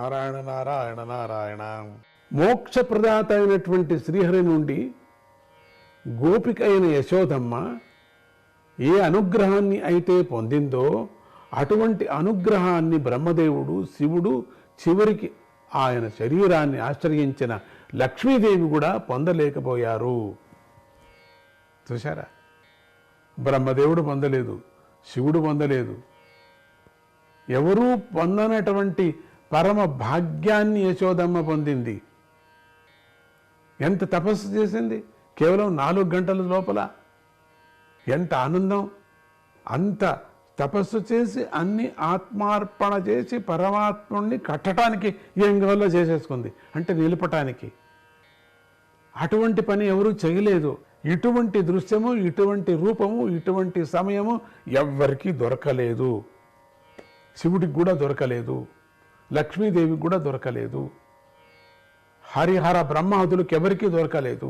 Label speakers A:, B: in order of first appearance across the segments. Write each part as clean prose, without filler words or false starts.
A: నారాయణ నారాయణ నారాయణ.
B: మోక్షప్రదాత అయినటువంటి శ్రీహరి నుండి గోపిక అయిన యశోదమ్మ ఏ అనుగ్రహాన్ని అయితే పొందిందో అటువంటి అనుగ్రహాన్ని బ్రహ్మదేవుడు శివుడు చివరికి ఆయన శరీరాన్ని ఆశ్రయించిన లక్ష్మీదేవి కూడా పొందలేకపోయారు. చూశారా? బ్రహ్మదేవుడు పొందలేదు, శివుడు పొందలేదు, ఎవరూ పొందనటువంటి పరమ భాగ్యాన్ని యశోదమ్మ పొందింది. ఎంత తపస్సు చేసింది కేవలం 4 గంటల లోపల. ఎంత ఆనందం! అంత తపస్సు చేసి అన్ని ఆత్మార్పణ చేసి పరమాత్ముడిని కట్టడానికి ఏం కావాలో చేసేసుకుంది, అంటే నిలపటానికి. అటువంటి పని ఎవరూ చేయలేదు. ఇటువంటి దృశ్యము, ఇటువంటి రూపము, ఇటువంటి సమయము ఎవ్వరికీ దొరకలేదు. శివుడికి కూడా దొరకలేదు, లక్ష్మీదేవికి కూడా దొరకలేదు, హరిహర బ్రహ్మాదులకు ఎవరికీ దొరకలేదు.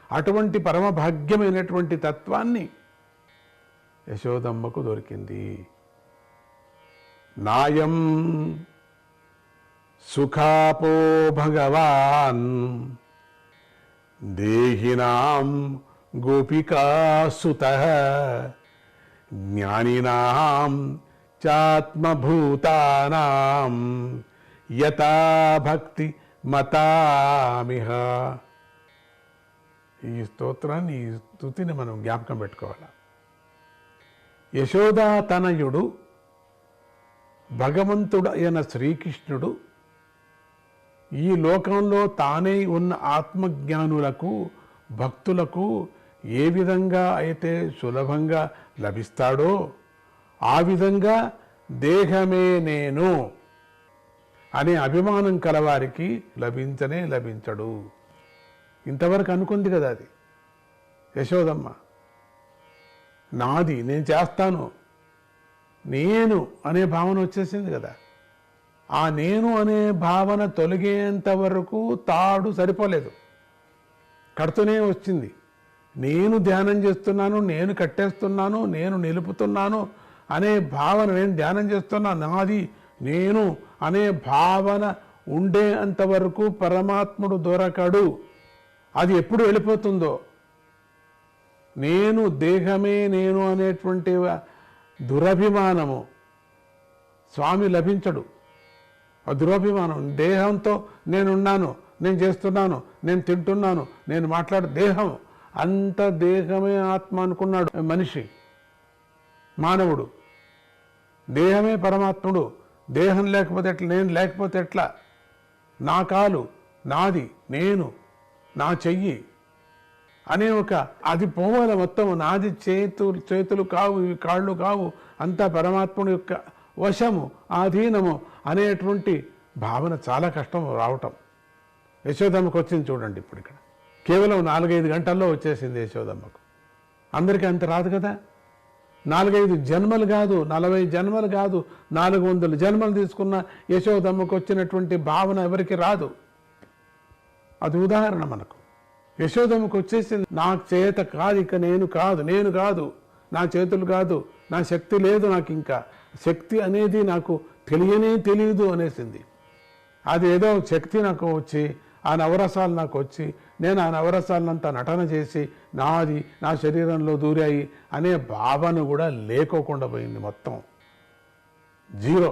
B: అటువంటి పరమభాగ్యమైనటువంటి తత్వాన్ని యశోదమ్మకు దొరికింది. నాయం సుఖాపో భగవాన్ దేహినాం గోపికాసుతః జ్ఞానినాం చాత్మభూతానాం యథా భక్తి మతామిహ. ఈ స్తోత్రాన్ని, ఈ స్తుతిని మనం జ్ఞాపకం పెట్టుకోవాలి. యశోదా తనయుడు భగవంతుడు అయిన శ్రీకృష్ణుడు ఈ లోకంలో తానే ఉన్న ఆత్మజ్ఞానులకు, భక్తులకు ఏ విధంగా అయితే సులభంగా లభిస్తాడో ఆ విధంగా దేహమే నేను అనే అభిమానం కలవారికి లభించడు. ఇంతవరకు అనుకుంది కదా అది యశోదమ్మ. నాది, నేను చేస్తాను, నేను అనే భావన వచ్చేసింది కదా. ఆ నేను అనే భావన తొలగేంత వరకు తాడు సరిపోలేదు, కడుతూనే వచ్చింది. నేను ధ్యానం చేస్తున్నాను, నేను కట్టేస్తున్నాను, నేను నిలుపుతున్నాను అనే భావన, నేను ధ్యానం చేస్తున్నా, నాది నేను అనే భావన ఉండే అంతవరకు పరమాత్ముడు దొరకడు. అది ఎప్పుడు వెళ్ళిపోతుందో, నేను దేహమే నేను అనేటువంటి దురభిమానము స్వామి లభించడు. ఆ దురభిమానం, దేహంతో నేనున్నాను, నేను చేస్తున్నాను, నేను తింటున్నాను, నేను దేహం అంత దేహమే ఆత్మ అనుకున్నాడు మనిషి, మానవుడు. దేహమే పరమాత్ముడు. దేహం లేకపోతే ఎట్లా, నేను లేకపోతే ఎట్లా? నా కాలు నాది, నేను, నా చెయ్యి అనే అది పోవాలి మొత్తం. నాది చేతులు కావు, ఇవి కాళ్ళు కావు, అంతా పరమాత్ముడి యొక్క వశము, ఆధీనము అనేటువంటి భావన చాలా కష్టం రావటం. యశోదమ్మకు వచ్చింది చూడండి. ఇప్పుడు ఇక్కడ కేవలం 4-5 గంటల్లో వచ్చేసింది యశోదమ్మకు. అందరికీ అంత రాదు కదా. 4-5 జన్మలు కాదు, 40 జన్మలు కాదు, 400 జన్మలు తీసుకున్న యశోదమ్మకు వచ్చినటువంటి భావన ఎవరికి రాదు. అది ఉదాహరణ మనకు. యశోదమ్మకు వచ్చేసింది. నా చేత కాదు, ఇక నేను కాదు, నా చేతులు కాదు, నా శక్తి లేదు, నాకు ఇంకా శక్తి అనేది నాకు తెలియదు అనేసింది. అది ఏదో శక్తి నాకు వచ్చి, ఆ నవరసాలు నాకు వచ్చి, నేను ఆ నవరసాలనంతా నటన చేసి నాది, నా శరీరంలో దూరాయి అనే భావన కూడా లేకోకుండా పోయింది. మొత్తం జీరో.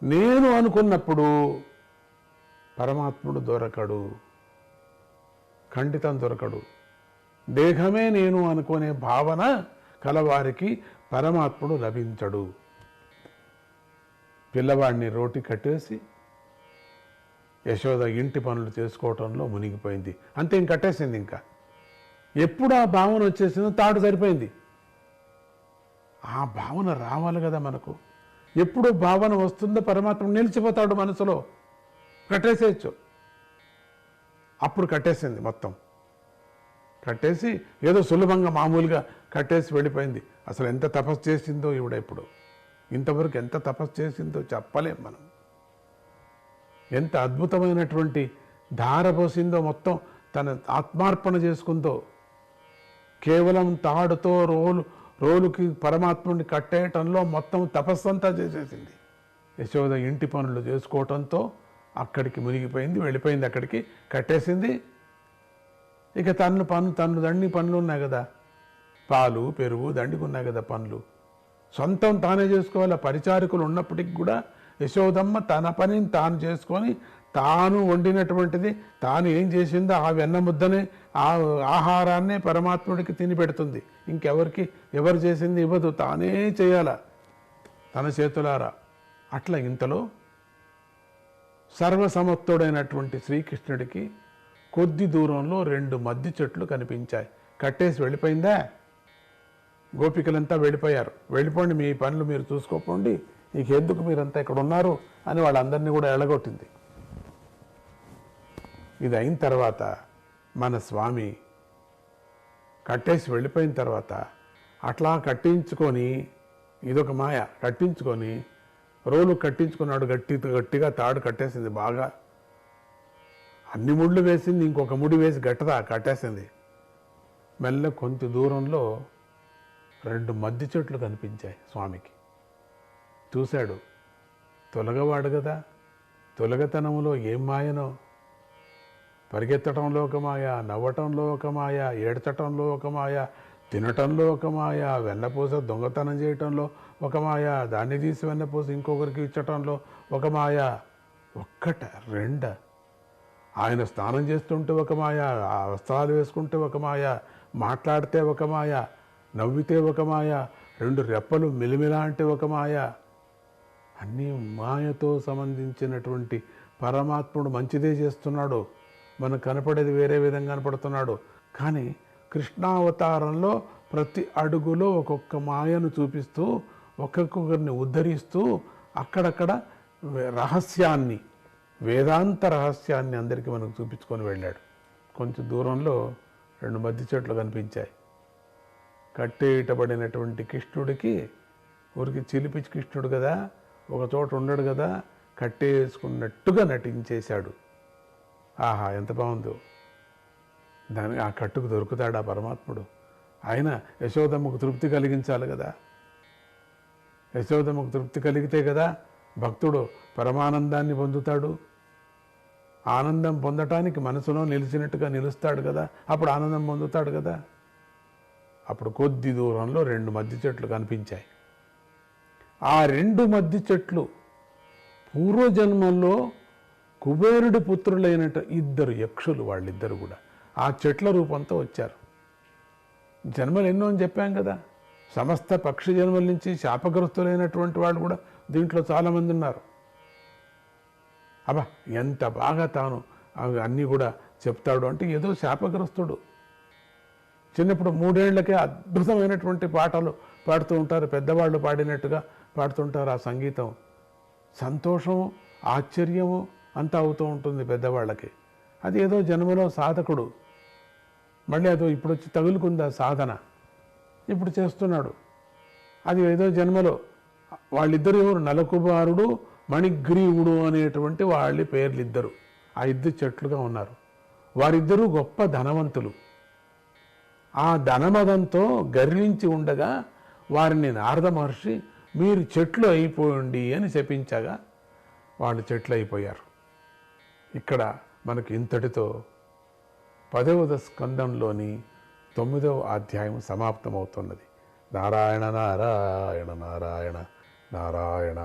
B: నేను అనుకున్నప్పుడు పరమాత్ముడు దొరకడు, ఖండితం దొరకడు. దేహమే నేను అనుకునే భావన కలవారికి పరమాత్ముడు లభించడు. పిల్లవాడిని రోటి కట్టేసి యశోద ఇంటి పనులు చేసుకోవటంలో మునిగిపోయింది. అంతే, ఇంక కట్టేసింది. ఇంకా ఎప్పుడు ఆ భావన వచ్చేసిందో తాడు సరిపోయింది. ఆ భావన రావాలి కదా మనకు. ఎప్పుడు భావన వస్తుందో పరమాత్మ నిలిచిపోతాడు మనసులో. కట్టేసేయచ్చు. అప్పుడు కట్టేసింది మొత్తం. కట్టేసి ఏదో సులభంగా మామూలుగా కట్టేసి వెళ్ళిపోయింది. అసలు ఎంత తపస్సు చేసిందో ఈవిడ. ఇప్పుడు ఇంతవరకు ఎంత తపస్సు చేసిందో చెప్పలేం మనం. ఎంత అద్భుతమైనటువంటి ధార పోసిందో, మొత్తం తన ఆత్మార్పణ చేసుకుందో. కేవలం తాడుతో రోలుకి పరమాత్ముడిని కట్టేయటంలో మొత్తం తపస్సంతా చేసేసింది. యశోద ఇంటి పనులు చేసుకోవటంతో అక్కడికి మునిగిపోయింది, వెళ్ళిపోయింది, అక్కడికి కట్టేసింది. ఇక తన్ను దండి పనులు ఉన్నాయి కదా, పాలు పెరుగు దండికి ఉన్నాయి కదా పనులు, సొంతం తానే చేసుకోవాలి. పరిచారికులు ఉన్నప్పటికి కూడా యశోదమ్మ తన పనిని తాను చేసుకొని తాను వండినటువంటిది తాను ఏం చేసిందో ఆ వెన్న ముద్దనే ఆ ఆహారాన్నే పరమాత్ముడికి తిని పెడుతుంది. ఇంకెవరికి ఎవరు చేసింది ఇవ్వదు, తానే చేయాల తన చేతులారా. అట్లా ఇంతలో సర్వసమర్థుడైనటువంటి శ్రీకృష్ణుడికి కొద్ది దూరంలో 2 మద్ది చెట్లు కనిపించాయి. కట్టేసి వెళ్ళిపోయిందా, గోపికలంతా వెళ్ళిపోయారు. వెళ్ళిపోండి, మీ పనులు మీరు చూసుకోపోండి, నీకెందుకు మీరంతా ఇక్కడ ఉన్నారు అని వాళ్ళందరినీ కూడా ఎళ్ళగొట్టింది. ఇది అయిన తర్వాత మన స్వామి కట్టేసి వెళ్ళిపోయిన తర్వాత అట్లా కట్టించుకొని, ఇదొక మాయ, కట్టించుకొని రోలు కట్టించుకున్నాడు. గట్టిగా తాడు కట్టేసింది బాగా, అన్ని ముళ్ళు వేసింది, ఇంకొక ముడి వేసి గట్టదా కట్టేసింది. మెల్ల కొంత దూరంలో 2 మద్ది చెట్లు కనిపించాయి స్వామికి. చూశాడు, తొలగవాడు కదా, తొలగతనంలో ఏం మాయనో, పరిగెత్తటంలో ఒక మాయ, నవ్వటంలో ఒక మాయ, ఏడ్చటంలో ఒక మాయ, తినటంలో ఒక మాయ, వెన్నపూస దొంగతనం చేయటంలో ఒక మాయ, దాన్ని తీసి వెన్నపూస ఇంకొకరికి ఇచ్చటంలో ఒక మాయ. ఒక్కట రెండ, ఆయన స్నానం చేస్తుంటే ఒక మాయ, ఆ వస్త్రాలు వేసుకుంటే ఒక మాయ, మాట్లాడితే ఒక మాయ, నవ్వితే ఒక మాయ, 2 రెప్పలు మిలిమిలా అంటే ఒక మాయ. అన్నీ మాయతో సంబంధించినటువంటి పరమాత్ముడు మంచిదే చేస్తున్నాడు, మనకు కనపడేది వేరే విధంగా కనపడుతున్నాడు. కానీ కృష్ణావతారంలో ప్రతి అడుగులో ఒక్కొక్క మాయను చూపిస్తూ ఒక్కొక్కరిని ఉద్ధరిస్తూ అక్కడక్కడ రహస్యాన్ని, వేదాంత రహస్యాన్ని అందరికీ మనకు చూపించుకొని వెళ్ళాడు. కొంచెం దూరంలో 2 మద్ది చెట్లు కనిపించాయి. కట్టేయటబడినటువంటి కృష్ణుడికి, ఊరికి చిలిపి కృష్ణుడు కదా, ఒక చోట ఉండడు కదా, కట్టేసుకున్నట్టుగా నటించేశాడు. ఆహా, ఎంత బాగుందో! ఆ కట్టుకు దొరుకుతాడా పరమాత్ముడు? ఆయన యశోదమ్మకు తృప్తి కలిగించాలి కదా. యశోదమ్మకు తృప్తి కలిగితే కదా భక్తుడు పరమానందాన్ని పొందుతాడు. ఆనందం పొందటానికి మనసులో నిలిచినట్టుగా నిలుస్తాడు కదా, అప్పుడు ఆనందం పొందుతాడు కదా. అప్పుడు కొద్ది దూరంలో 2 మద్ది చెట్లు కనిపించాయి. ఆ 2 మద్ది చెట్లు పూర్వజన్మల్లో కుబేరుడి పుత్రులైనట 2 యక్షులు, వాళ్ళిద్దరు కూడా ఆ చెట్ల రూపంతో వచ్చారు. జన్మలు ఎన్నో అని చెప్పాం కదా, సమస్త పక్షి జన్మల నుంచి శాపగ్రస్తులైనటువంటి వాళ్ళు కూడా దీంట్లో చాలామంది ఉన్నారు. అబ్బా, ఎంత బాగా తాను అన్నీ కూడా చెప్తాడు అంటే, ఏదో శాపగ్రస్తుడు. చిన్నప్పుడు 3 ఏళ్లకే అద్భుతమైనటువంటి పాటలు పాడుతూ ఉంటారు, పెద్దవాళ్ళు పాడినట్టుగా పాడుతుంటారు. ఆ సంగీతం సంతోషం, ఆశ్చర్యము అంతా అవుతూ ఉంటుంది పెద్దవాళ్ళకి. అది ఏదో జన్మలో సాధకుడు, మళ్ళీ అదో ఇప్పుడు వచ్చి తగులుకుంది ఆ సాధన, ఇప్పుడు చేస్తున్నాడు. అది ఏదో జన్మలో వాళ్ళిద్దరు ఎవరు, నలకుమారుడు మణిగ్రీవుడు అనేటువంటి వాళ్ళ పేర్లు ఇద్దరు, ఆ 2 చెట్లుగా ఉన్నారు. వారిద్దరూ గొప్ప ధనవంతులు. ఆ ధనమదంతో గర్వించి ఉండగా వారిని నారద మహర్షి మీరు చెట్లు అయిపోండి అని చెప్పించగా వాళ్ళు చెట్లు అయిపోయారు. ఇక్కడ మనకి ఇంతటితో 10వ స్కందంలోని 9వ అధ్యాయం సమాప్తమవుతున్నది. నారాయణ నారాయణ నారాయణ నారాయణ.